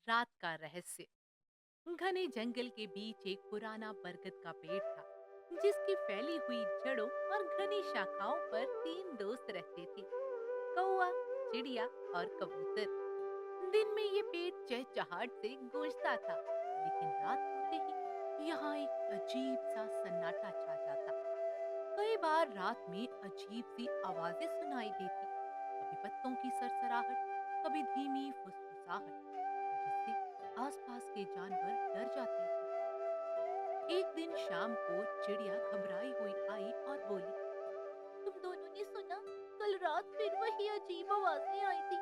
रात का रहस्य। घने जंगल के बीच एक पुराना बरगद का पेड़ था, जिसकी फैली हुई जड़ों और घनी शाखाओं पर तीन दोस्त रहते थे, कौआ, चिड़िया और कबूतर। दिन में ये पेड़ चहचहाट से गूंजता था, लेकिन रात होते ही यहाँ एक अजीब सा सन्नाटा छा जाता। कई बार रात में अजीब सी आवाजें सुनाई देती, कभी पत्तों की सरसराहट, कभी धीमी फुसफुसाहट, जिससे आसपास के जानवर डर जाते थे। एक दिन शाम को चिड़िया घबराई हुई आई और बोली, तुम दोनों ने सुना? कल रात फिर वही अजीब आवाजें आई थी।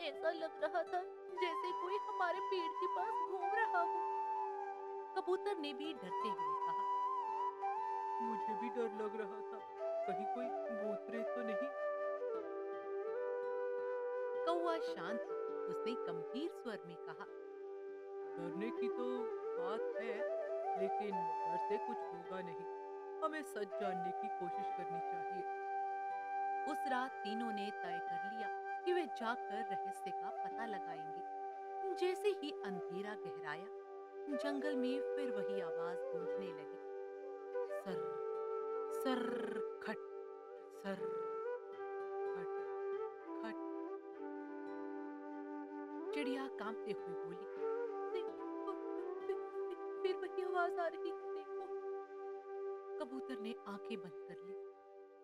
ऐसा लग रहा था जैसे कोई हमारे पेड़ के पास घूम रहा हो। कबूतर ने भी डरते हुए कहा, मुझे भी डर लग रहा था, कहीं कोई भूत प्रेत तो नहीं। कौआ शांत था। उसने गंभीर स्वर में कहा, डरने की तो बात है, लेकिन डर से कुछ होगा नहीं। हमें सच जानने की कोशिश करनी चाहिए। उस रात तीनों ने तय कर लिया कि वे जाकर रहस्य का पता लगाएंगे। जैसे ही अंधेरा गहराया, जंगल में फिर वही आवाज गूंजने लगी, सर सर खट, सर खट खट। चिड़िया कांपते हुए बोली, देखो, फिर वही आवाज आ रही है, देखो। कबूतर ने आंखें बंद कर ली।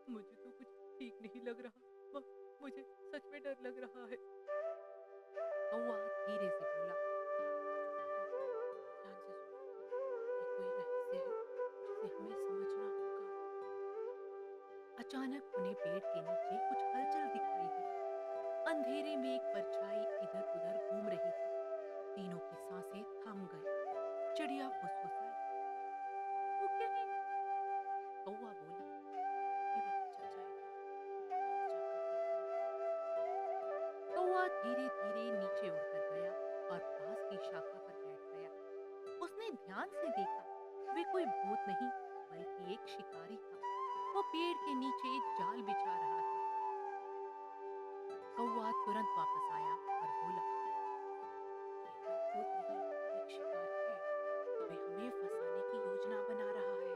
मुझे तो कुछ ठीक नहीं लग रहा। मुझे सच में डर लग रहा है। कौआ धीरे से बोला, ध्यान से सुनो, ये कोई रहस्य है जिसे हमें समझना होगा। अचानक उन्हें पेड़ के नीचे कुछ हलचल दिखाई दी। अंधेरे में एक परछाई इधर उधर घूम रही थी। तीनों की सांसें थम गई। चिड़िया फुसफुसाई, वो क्या है? कौआ बोला, ये पता चल जाएगा, पास जाकर देखना। कौआ धीरे धीरे नीचे उड़कर गया और पास की शाखा पर बैठ गया। उसने ध्यान से देखा, वे कोई भूत नहीं, बल्कि एक शिकारी था। वो पेड़ के नीचे जाल बिछा रहा था। कौआ तुरंत वापस आया और बोला, ये कोई भूत नहीं, एक शिकारी है। वे हमें फंसाने की योजना बना रहा है।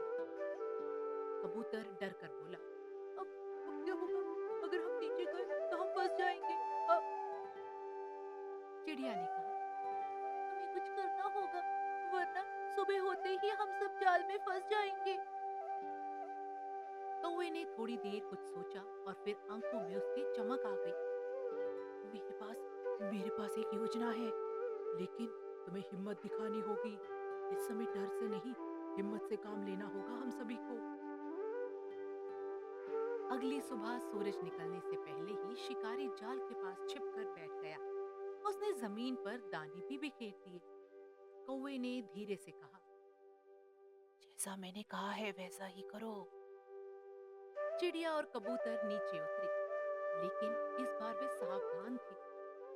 कबूतर डर कर बोला, अब क्या होगा? अगर हम नीचे गए तो हम फंस जाएंगे। अब चिड़िया ने कहा, हमें कुछ करना होगा, वरना सुबह होते ही हम सब जाल में फंस जाएंगे। कौवे ने थोड़ी देर कुछ सोचा और फिर आंखों में उसके चमक आ गई। मेरे पास एक योजना है, लेकिन तुम्हें हिम्मत दिखानी होगी। इस समय डर से नहीं, हिम्मत से काम लेना होगा हम सभी को। अगली सुबह सूरज निकलने से पहले ही शिकारी जाल के पास छिपकर बैठ गया। उसने जमीन पर दाने भी बिखेर दिए। कौवे ने धीरे से कहा, जैसा मैंने कहा है वैसा ही करो। चिड़िया और कबूतर नीचे उतरे, लेकिन इस बार वे सावधान थे।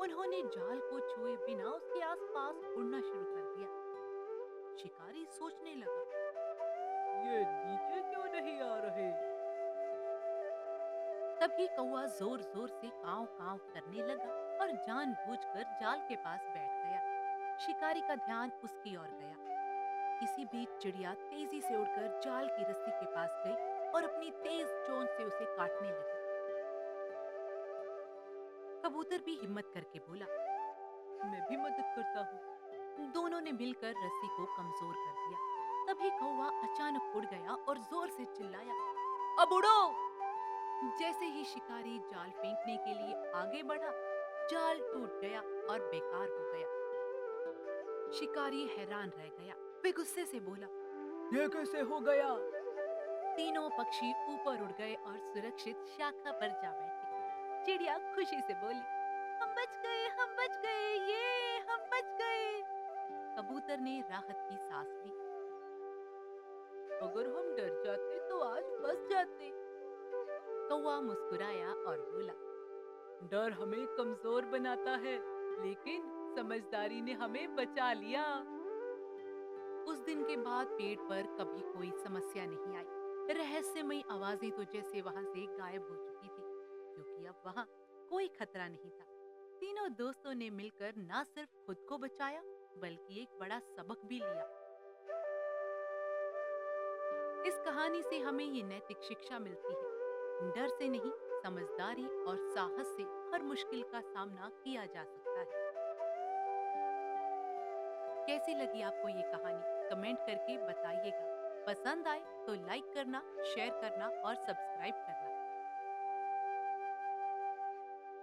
उन्होंने जाल को छुए बिना उसके आसपास उड़ना शुरू कर दिया। शिकारी सोचने लगा, ये नीचे क्यों नहीं आ रहे? तभी कौवा जोर जोर से काव काव करने लगा और जानबूझकर जाल के पास बैठ गया। शिकारी का ध्यान उसकी ओर गया। इसी बीच चिड़िया तेजी से उड़कर जाल की रस्सी के पास गई और अपनी तेज चोंच से उसे काटने लगी। कबूतर भी हिम्मत करके बोला, मैं भी मदद करता हूँ। दोनों ने मिलकर रस्सी को कमजोर कर दिया। तभी कौवा अचानक उड़ गया और जोर से चिल्लाया, अब उड़ो। जैसे ही शिकारी जाल फेंकने के लिए आगे बढ़ा, जाल टूट गया और बेकार हो गया। शिकारी हैरान रह गया। वे गुस्से से बोला, ये कैसे हो गया? तीनों पक्षी ऊपर उड़ गए और सुरक्षित शाखा पर जा बैठे। चिड़िया खुशी से बोली, हम बच गए, हम बच गए, ये हम बच गए। कबूतर ने राहत की सांस ली। अगर हम डर जाते तो आज फंस जाते। कौवा मुस्कुराया और बोला, डर हमें कमजोर बनाता है, लेकिन समझदारी ने हमें बचा लिया। उस दिन के बाद पेड़ पर कभी कोई समस्या नहीं आई। रहस्यमयी आवाजें तो जैसे वहां से गायब हो चुकी थी, क्योंकि अब वहां कोई खतरा नहीं था। तीनों दोस्तों ने मिलकर न सिर्फ खुद को बचाया बल्कि एक बड़ा सबक भी लिया। इस कहानी से हमें ये नैतिक शिक्षा मिलती है, डर से नहीं, समझदारी और साहस से हर मुश्किल का सामना किया जा सकता है। कैसी लगी आपको ये कहानी? कमेंट करके बताइएगा। पसंद आए तो लाइक करना, शेयर करना और सब्सक्राइब करना।